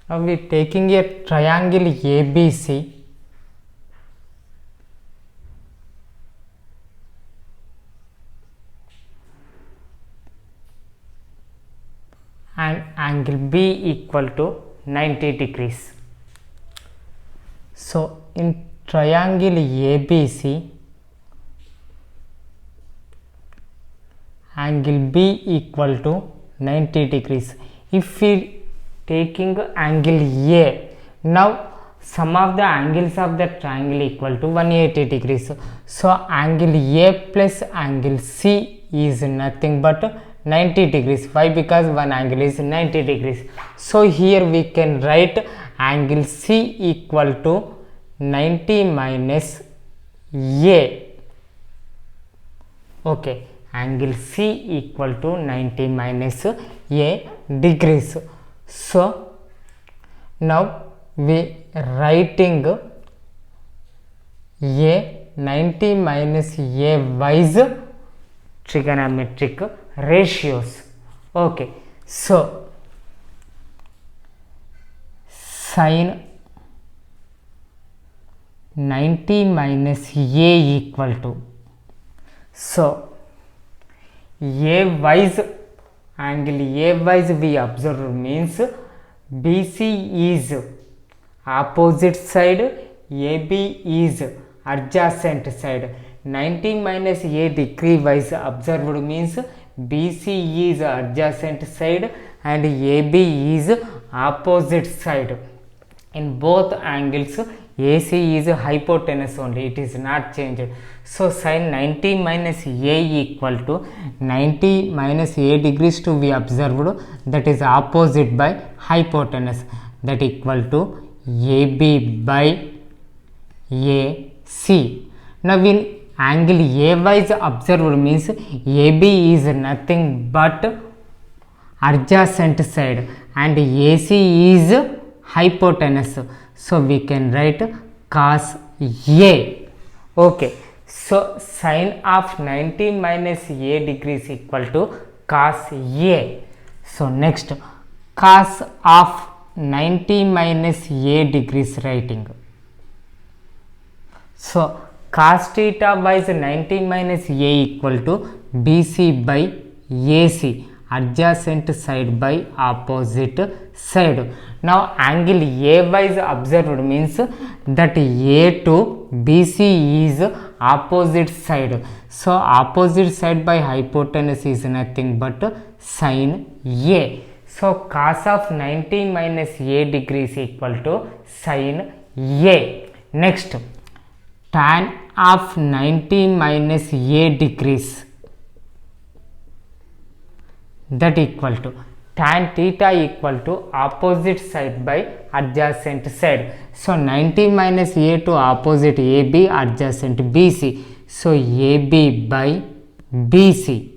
Now we taking a triangle ABC. And angle B equal to 90 degrees. So in triangle ABC, angle B equal to 90 degrees. If we taking angle A, now sum of the angles of the triangle equal to 180 degrees. So angle A plus angle C is nothing but 90 degrees. Why? Because one angle is 90 degrees. So here we can write angle C equal to 90 minus A. Okay, angle C equal to 90 minus A degrees. So now we writing A 90 minus A wise trigonometric ratios. Okay, so sin 90 minus A equal to, so A wise, angle A wise we observe means BC is opposite side, AB is adjacent side. 90 minus A degree wise observed means BC is adjacent side and AB is opposite side. In both angles AC is hypotenuse only, it is not changed. So sin 90 minus A equal to 90 minus A degrees to be observed, that is opposite by hypotenuse, that equal to AB by AC. Now in angle A wise observed means AB is nothing but adjacent side and AC is hypotenuse. So we can write cos A. Okay, so sin of 90 minus A degrees equal to cos A. So next, cos of 90 minus A degrees writing. So cos theta wise 90 minus A equal to BC by AC, adjacent side by opposite side. Now angle A wise observed means that A to BC is opposite side. So opposite side by hypotenuse is nothing but sin A. So cos of 90 minus A degrees equal to sin A. Next, tan of 90 minus A degrees, that equal to tan theta equal to opposite side by adjacent side. So 90 minus A to opposite AB, adjacent BC. So AB by BC.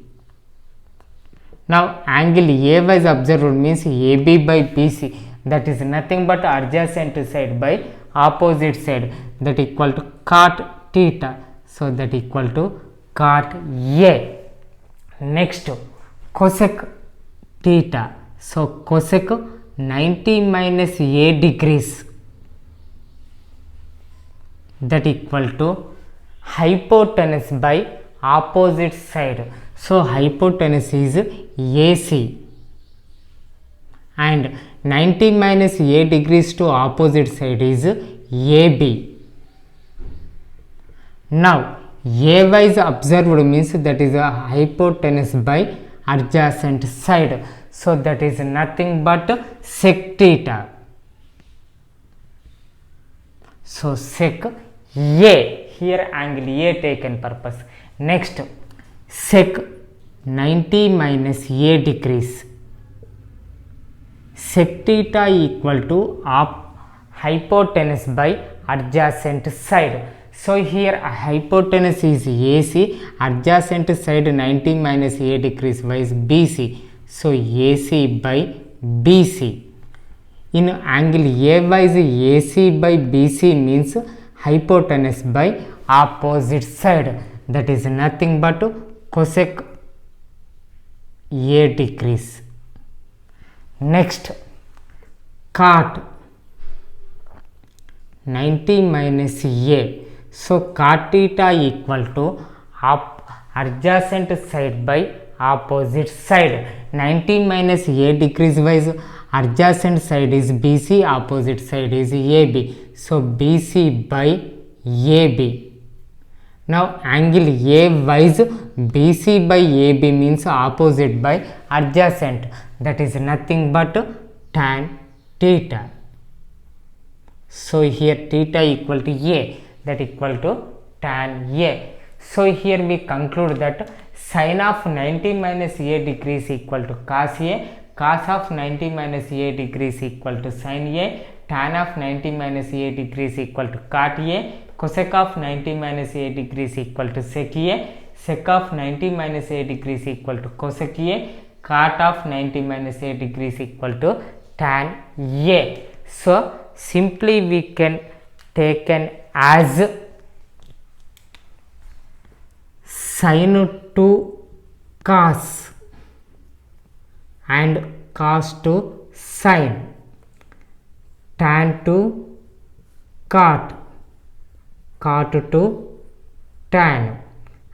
Now angle A wise observed means AB by BC, that is nothing but adjacent side by opposite side, that equal to cot theta. So that equal to cot A. Next, cosec theta. So cosec 90 minus A degrees, that equal to hypotenuse by opposite side. So hypotenuse is AC and 90 minus A degrees to opposite side is AB. Now A wise observed means that is a hypotenuse by adjacent side. So that is nothing but sec theta. So sec A, here angle A taken purpose. Next, sec 90 minus A degrees, sec theta equal to hypotenuse by adjacent side. So here hypotenuse is AC, adjacent side 90 minus A degrees wise BC. So AC by BC. In angle A wise AC by BC means hypotenuse by opposite side, that is nothing but cosec A degrees. Next, cot 90 minus a. So cot theta equal to adjacent side by opposite side. 90 minus a degrees wise, adjacent side is BC, opposite side is AB. So BC by AB. Now angle A wise, BC by AB means opposite by adjacent, that is nothing but tan theta. So here theta equal to A, that equal to tan A. So here we conclude that sin of 90 minus a degrees equal to cos A, cos of 90 minus a degrees equal to sin A, tan of 90 minus a degrees equal to cot A, cosec of 90 minus a degrees equal to sec A, sec of 90 minus a degrees equal to cosec A, cot of 90 minus a degrees equal to tan A. So simply we can taken as sin to cos and cos to sin, tan to cot, cot to tan,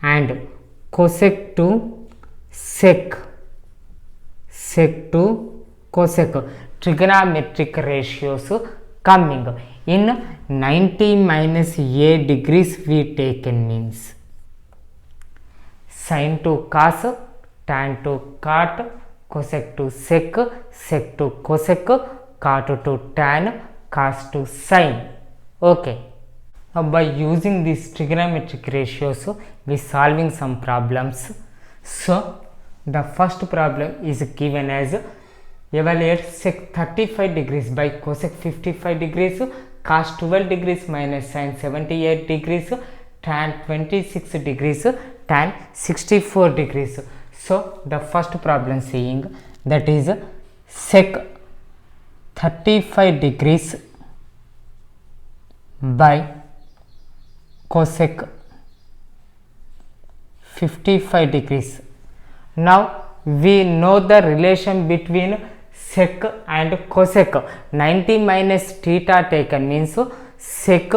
and cosec to sec, sec to cosec. Trigonometric ratios coming in 90 minus a degrees we taken means sin to cos, tan to cot, cosec to sec, sec to cosec, cot to tan, cos to sin. Okay. Now by using these trigonometric ratios we solving some problems. So the first problem is given as evaluate sec 35 degrees by cosec 55 degrees, cos 12 degrees minus sin 78 degrees, tan 26 degrees, tan 64 degrees. So the first problem saying that is sec 35 degrees by cosec 55 degrees. Now we know the relation between sec and cosec. 90 minus theta taken means sec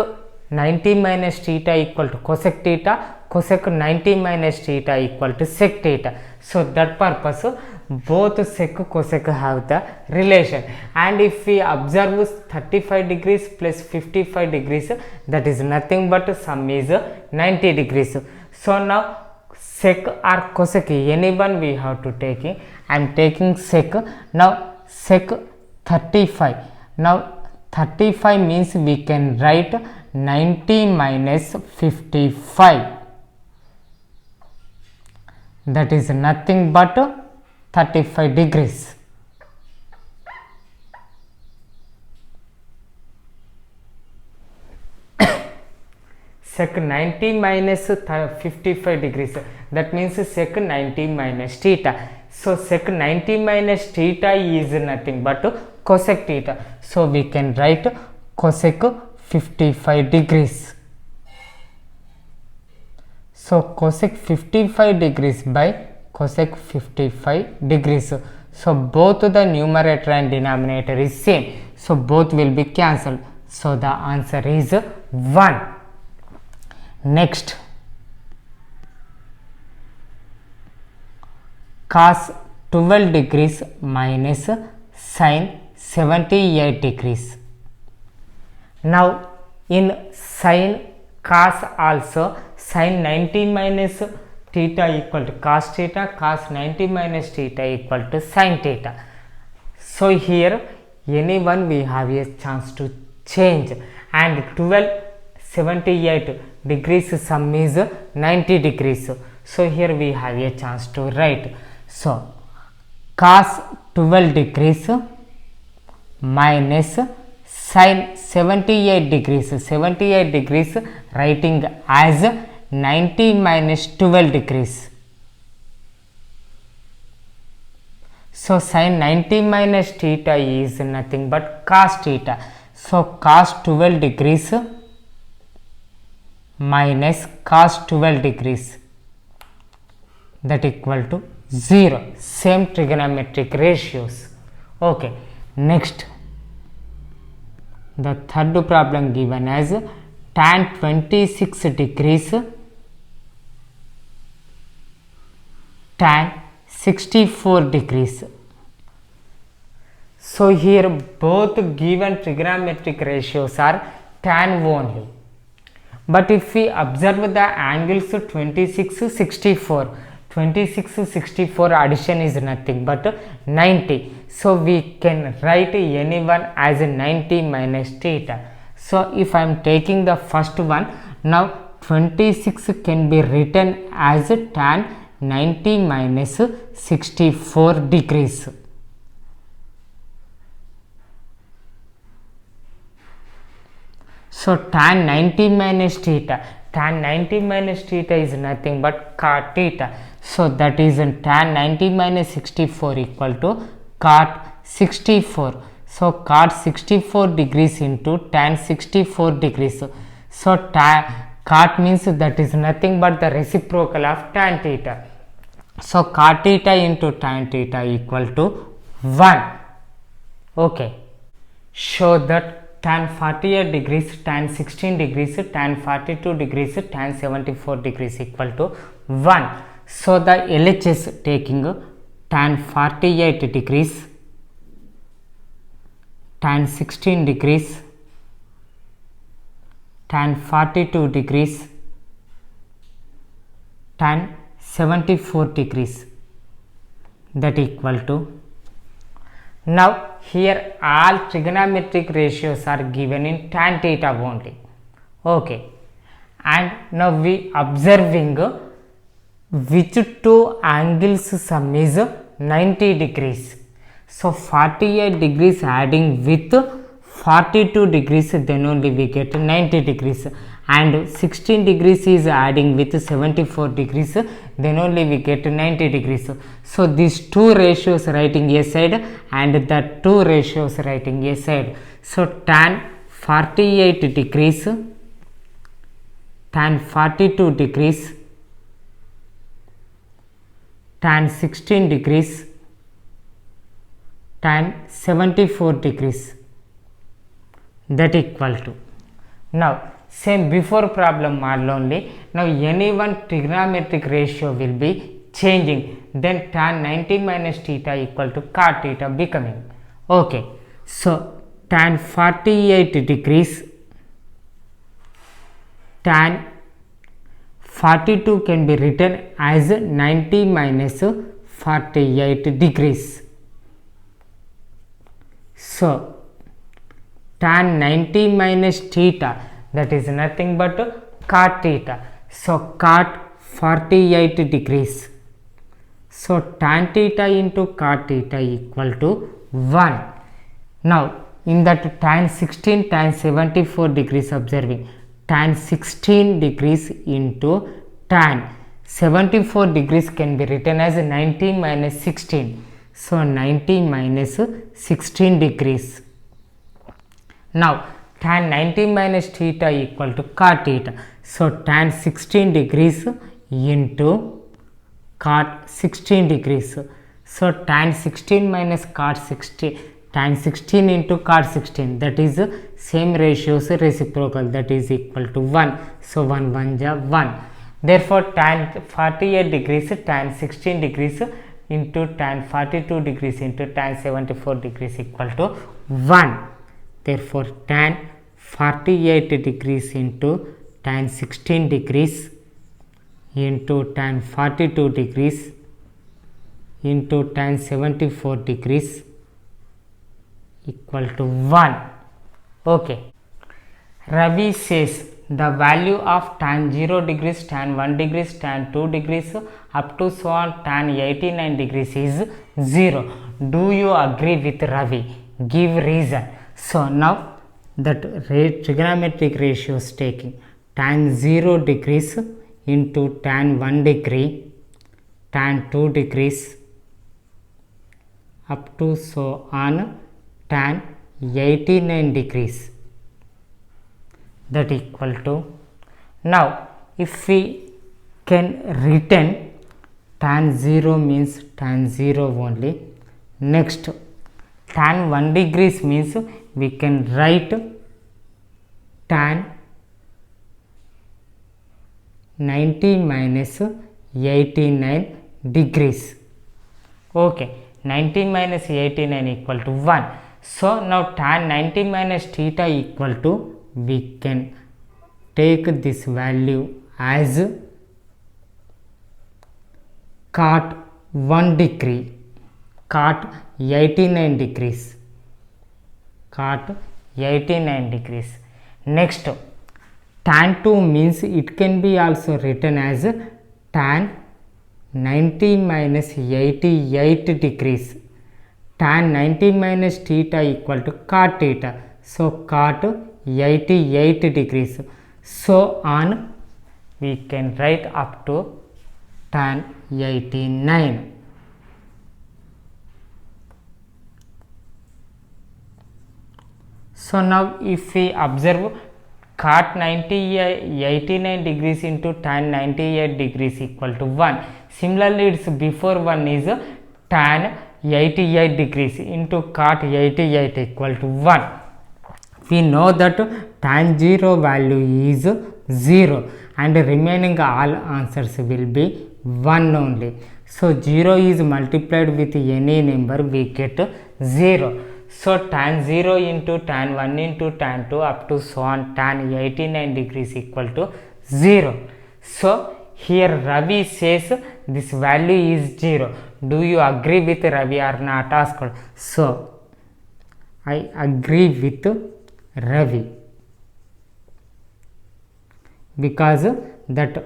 90 minus theta equal to cosec theta, cosec 90 minus theta equal to sec theta. So that purpose both sec cosec have the relation, and if we observe 35 degrees plus 55 degrees, that is nothing but sum is 90 degrees. So now sec or cosec anyone we have to take. I am taking sec. Now sec 35. Now 35 means we can write 90 minus 55, that is nothing but 35 degrees. Sec 90 minus 55 degrees, that means sec 90 minus theta. So sec 90 minus theta is nothing but cosec theta. So we can write cosec 55 degrees. So cosec 55 degrees by cosec 55 degrees. So both the numerator and denominator is same. So both will be cancelled. So the answer is 1. Next, cos 12 degrees minus sin 78 degrees. Now in sin cos also, sin 90 minus theta equal to cos theta, cos 90 minus theta equal to sin theta. So here anyone we have a chance to change, and 78 degrees sum is 90 degrees. So here we have a chance to write. So cos 12 degrees minus sin 78 degrees. 78 degrees writing as 90 minus 12 degrees. So sin 90 minus theta is nothing but cos theta. So cos 12 degrees minus cos 12 degrees, that equal to 0. Same trigonometric ratios. Okay. Next, the third problem given as tan 26 degrees tan 64 degrees. So here both given trigonometric ratios are tan only, but if we observe the angles 26 64, 26 64 addition is nothing but 90, so we can write any one as 90 minus theta. So if I am taking the first one, now 26 can be written as tan 90 minus 64 degrees. So tan 90 minus theta, tan 90 minus theta is nothing but cot theta. So that is tan 90 minus 64 equal to cot 64. So cot 64 degrees into tan 64 degrees. So cot means that is nothing but the reciprocal of tan theta. So cot theta into tan theta equal to 1. Okay. Show that tan 48 degrees, tan 16 degrees, tan 42 degrees, tan 74 degrees equal to 1. So the LHS taking tan 48 degrees, tan 16 degrees, tan 42 degrees, tan 74 degrees, that equal to, now here all trigonometric ratios are given in tan theta only. Okay, and now we observing which two angles sum is 90 degrees. So 48 degrees adding with 42 degrees, then only we get 90 degrees, and 16 degrees is adding with 74 degrees, then only we get 90 degrees. So these two ratios writing a side and the two ratios writing a side. So tan 48 degrees, tan 42 degrees, tan 16 degrees, tan 74 degrees, that equal to, now same before problem model only, now any one trigonometric ratio will be changing, then tan 90 minus theta equal to cot theta becoming. Okay, so tan 48 degrees, tan 42 can be written as 90 minus 48 degrees. So tan 90 minus theta, that is nothing but cot theta. So cot 48 degrees. So tan theta into cot theta equal to 1. Now in that tan 16, tan 74 degrees observing, tan 16 degrees into tan 74 degrees can be written as 90 minus 16. So 90 minus 16 degrees. Now tan 90 minus theta equal to cot theta. So tan 16 degrees into cot 16 degrees. So tan 16 minus cot 16, tan 16 into cot 16, that is same ratios reciprocal, that is equal to 1. So 1 1 ja 1. Therefore tan 48 degrees, tan 16 degrees into tan 42 degrees into tan 74 degrees equal to 1. Therefore tan 48 degrees into tan 16 degrees into tan 42 degrees into tan 74 degrees equal to 1. Okay. Ravi says the value of tan 0 degrees, tan 1 degrees, tan 2 degrees up to so on tan 89 degrees is 0. Do you agree with Ravi? Give reason. So now that trigonometric ratio is taking tan 0 degrees into tan 1 degree, tan 2 degrees up to so on tan 89 degrees, that equal to, now if we can written tan 0 means tan 0 only. Next tan 1 degrees means we can write tan 90 minus 89 degrees. Okay, 90 minus 89 equal to 1. So now tan 90 minus theta equal to, we can take this value as cot 1 degree, cot 89 degrees, cot 89 degrees. Next, tan 2 means it can be also written as tan 90 minus 88 degrees. Tan 90 minus theta equal to cot theta. So cot 88 degrees. So on we can write up to tan 89. So now if we observe cot 89 degrees into tan 98 degrees equal to 1. Similarly, its before 1 is tan 88 degrees into cot 88 equal to 1. We know that tan 0 value is 0 and remaining all answers will be 1 only. So 0 is multiplied with any number, we get 0. So tan 0 into tan 1 into tan 2 up to so on tan 89 degrees equal to 0. So here Ravi says this value is 0. Do you agree with Ravi or not? Asked. So I agree with Ravi, because that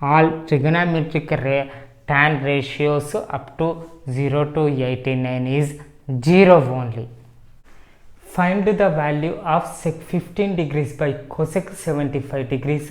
all trigonometric tan ratios up to 0 to 89 is 0 only. Find the value of sec 15 degrees by cosec 75 degrees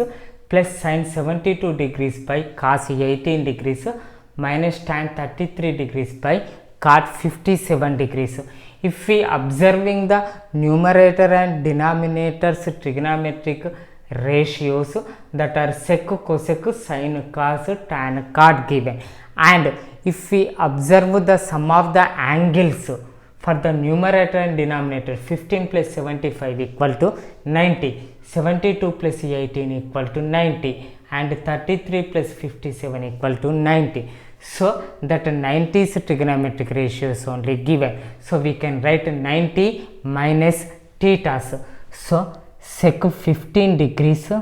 plus sin 72 degrees by cos 18 degrees minus tan 33 degrees by cot 57 degrees. If we observing the numerator and denominators trigonometric ratios that are sec, cosec, sin, cos, tan, cot given, and if we observe the sum of the angles for the numerator and denominator, 15 plus 75 equal to 90, 72 plus 18 equal to 90 and 33 plus 57 equal to 90. So that 90 is trigonometric ratios only given. So we can write 90 minus theta. So sec 15 degrees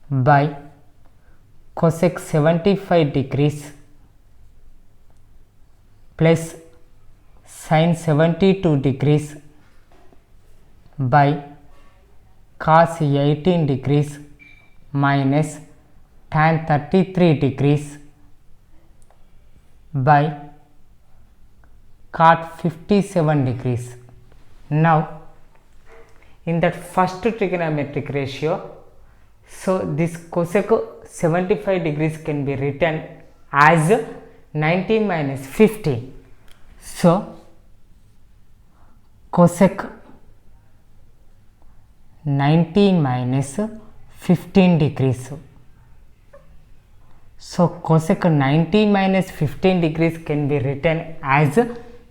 by cosec 75 degrees plus sin 72 degrees by cos 18 degrees minus tan 33 degrees by cot 57 degrees. Now in that first trigonometric ratio, so this cosec 75 degrees can be written as 90 minus 15. So cosec 90 minus 15 degrees. So cosec 90 minus 15 degrees can be written as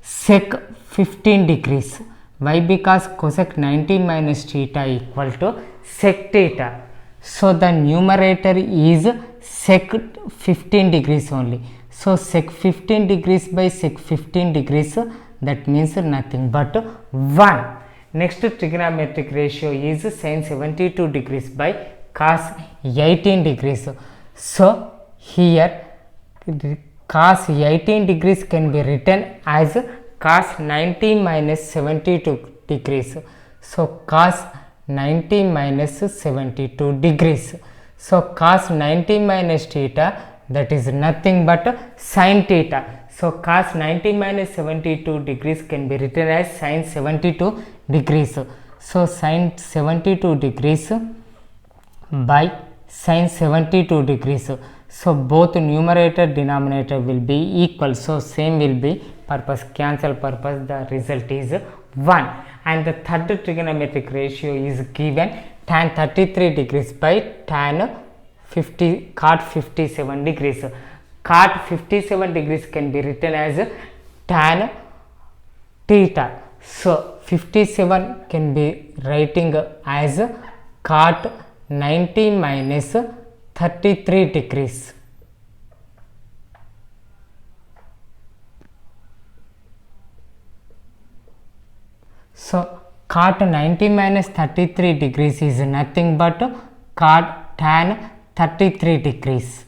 sec 15 degrees. Why? Because cosec 90 minus theta equal to sec theta. So the numerator is sec 15 degrees only. So sec 15 degrees by sec 15 degrees, that means nothing but 1. Next trigonometric ratio is sin 72 degrees by cos 18 degrees. So here cos 18 degrees can be written as cos 90 minus 72 degrees. So cos 90 minus 72 degrees. So cos 90 minus theta, that is nothing but sin theta. So cos 90 minus 72 degrees can be written as sin 72 degrees. So sin 72 degrees by sin 72 degrees. So both numerator denominator will be equal. So same will be purpose, cancel purpose, the result is 1. And the third trigonometric ratio is given tan 33 degrees by tan cot 57 degrees. Cot 57 degrees can be written as tan theta. So 57 can be writing as cot 90 minus 33 degrees. So cot 90 minus 33 degrees is nothing but cot tan 33 degrees.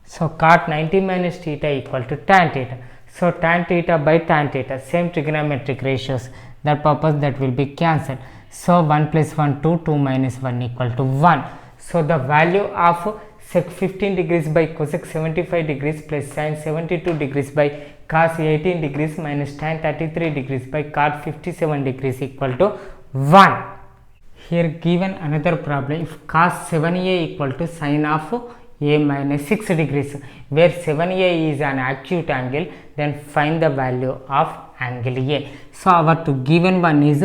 So cot 90 minus theta equal to tan theta. So tan theta by tan theta, same trigonometric ratios, that purpose that will be cancelled. So 1 plus 1 2, 2 minus 1 equal to 1. So the value of sec 15 degrees by cosec 75 degrees plus sin 72 degrees by cos 18 degrees minus tan 33 degrees by cot 57 degrees equal to 1. Here given another problem, if cos 7a equal to sin of a minus 6 degrees, where 7a is an acute angle, then find the value of angle A. So our to given one is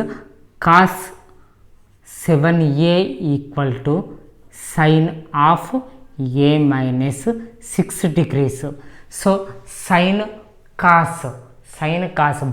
cos 7a equal to sin of a minus 6 degrees. So sin cos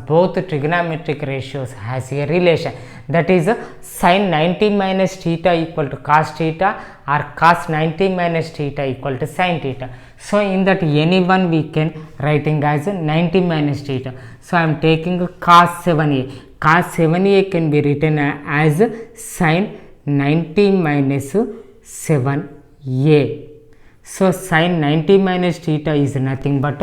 both trigonometric ratios has a relation, that is sin 90 minus theta equal to cos theta or cos 90 minus theta equal to sin theta. So in that any one we can writing as 90 minus theta. So I am taking cos 7a. Cos 7a can be written as sin 90 minus 7a. So sin 90 minus theta is nothing but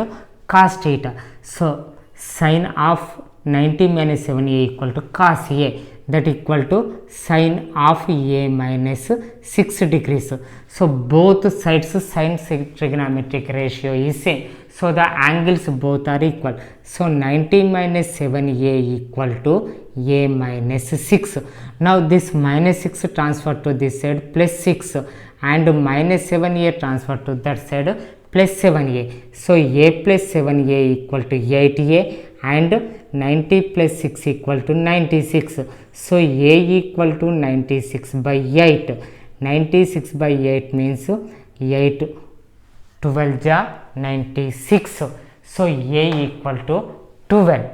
cos theta. So sin of 90 minus 7a equal to cos a, that equal to sin of a minus 6 degrees. So both sides sin trigonometric ratio is same. So the angles both are equal. So 90 minus 7a equal to a minus 6. Now this minus 6 transfer to this side plus 6 and minus 7a transfer to that side plus 7a. So a plus 7a equal to 8a and 90 plus 6 equal to 96. So a equal to 96 by 8. 96 by 8 means 8 12 ja 96. So a equal to 12.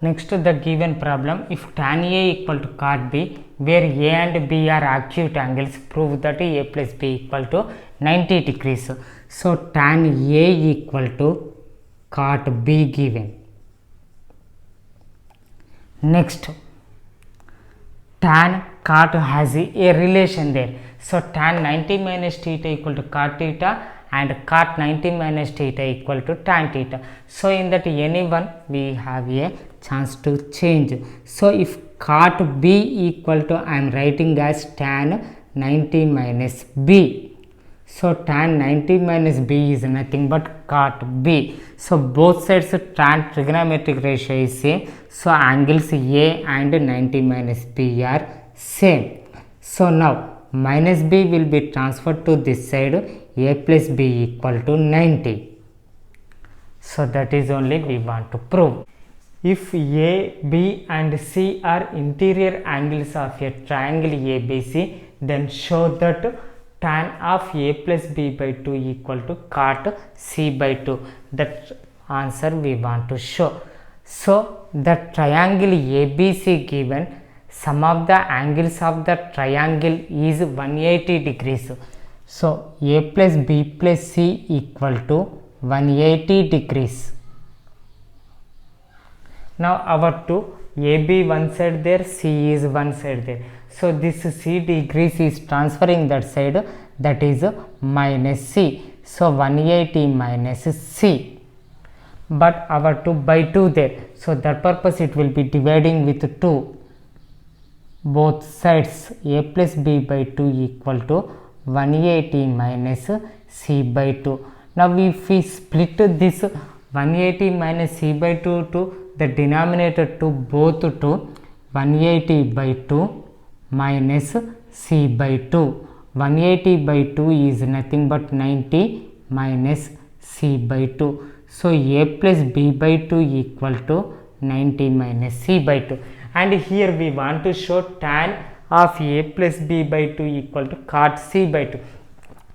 Next the given problem, if tan a equal to cot b, where a and b are acute angles, prove that a plus b equal to 90 degrees. So tan a equal to cot b given. Next tan cot has a relation there. So tan 90 minus theta equal to cot theta and cot 90 minus theta equal to tan theta. So in that any one we have a chance to change. So if cot b equal to, I am writing as tan 90 minus b. So tan 90 minus b is nothing but cot b. So both sides tan trigonometric ratio is same. So angles a and 90 minus b are same. So now minus b will be transferred to this side, a plus b equal to 90. So that is only we want to prove. If a, b and c are interior angles of a triangle ABC, then show that tan of a plus b by 2 equal to cot c by 2. That answer we want to show. So the triangle ABC given, sum of the angles of the triangle is 180 degrees. So a plus b plus c equal to 180 degrees. Now our to AB one side there, C is one side there. So this C degrees is transferring that side, that is minus C. So 180 minus C. But our 2 by 2 there. So that purpose it will be dividing with 2. Both sides A plus B by 2 equal to 180 minus C by 2. Now if we split this 180 minus C by 2 to the denominator to both to 180 by 2 minus C by 2. 180 by 2 is nothing but 90 minus C by 2. So A plus B by 2 equal to 90 minus C by 2. And here we want to show tan of A plus B by 2 equal to cot C by 2.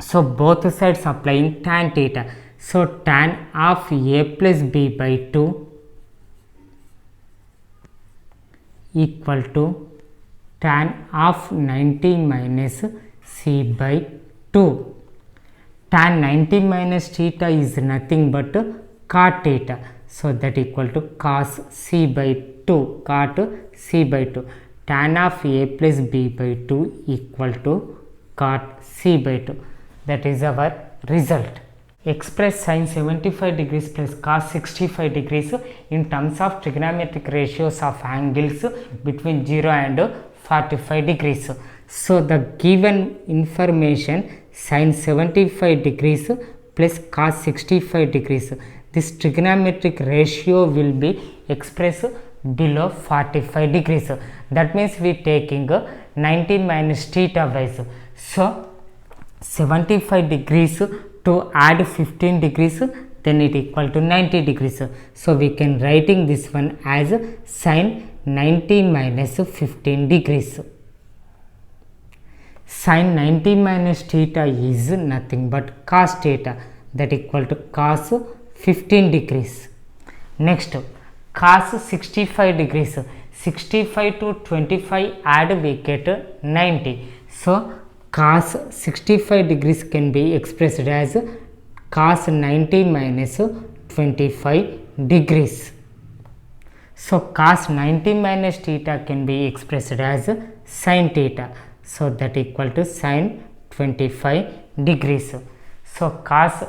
So both sides applying tan theta. So tan of A plus B by 2 equal to tan of 90 minus c by 2. Tan 90 minus theta is nothing but cot theta, so that equal to cos c by 2, cot c by 2. Tan of a plus b by 2 equal to cot c by 2. That is our result. Express sin 75 degrees plus cos 65 degrees in terms of trigonometric ratios of angles between 0 and 45 degrees. So the given information sin 75 degrees plus cos 65 degrees, this trigonometric ratio will be expressed below 45 degrees. That means we taking 90 minus theta wise. So 75 degrees to add 15 degrees, then it equal to 90 degrees. So we can writing this one as sin 90 minus 15 degrees. Sin 90 minus theta is nothing but cos theta, that equal to cos 15 degrees. Next, cos 65 degrees. 65 to 25 add, we get 90. So cos 65 degrees can be expressed as cos 90 minus 25 degrees. So cos 90 minus theta can be expressed as sin theta, so that equal to sin 25 degrees. So cos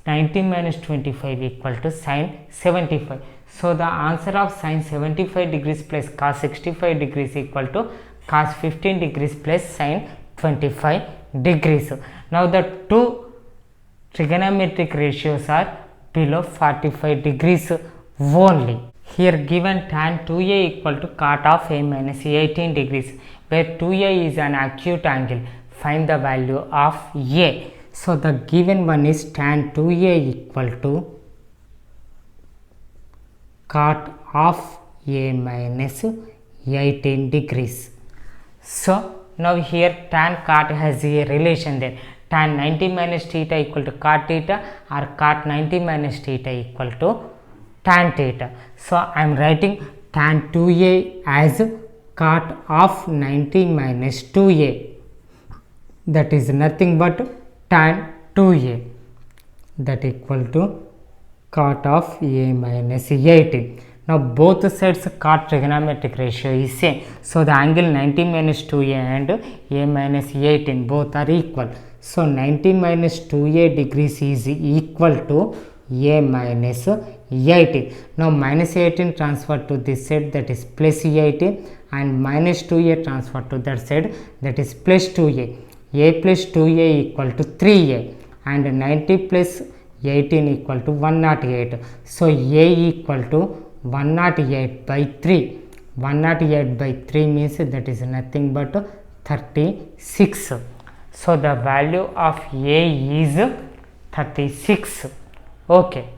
90 minus 25 equal to sin 75. So the answer of sin 75 degrees plus cos 65 degrees equal to cos 15 degrees plus sin 25 degrees. Now the two trigonometric ratios are below 45 degrees only. Here given tan 2a equal to cot of a minus 18 degrees, where 2a is an acute angle. Find the value of a. So the given one is tan 2a equal to cot of a minus 18 degrees. So now here tan cot has a relation there. Tan 90 minus theta equal to cot theta, or cot 90 minus theta equal to tan theta. So I am writing tan 2a as cot of 90 minus 2a, that is nothing but tan 2a, that equal to cot of a minus 18. Now both sides cot trigonometric ratio is same, so the angle 90 minus 2a and a minus 18 both are equal. So 90 minus 2a degrees is equal to a minus 18. Now minus 18 transfer to this side, that is plus 18, and minus 2a transfer to that side, that is plus 2a. A plus 2a equal to 3a, and 90 plus 18 equal to 108. So a equal to 108 by 3. 108 by 3 means that is nothing but 36. So the value of a is 36. Okay.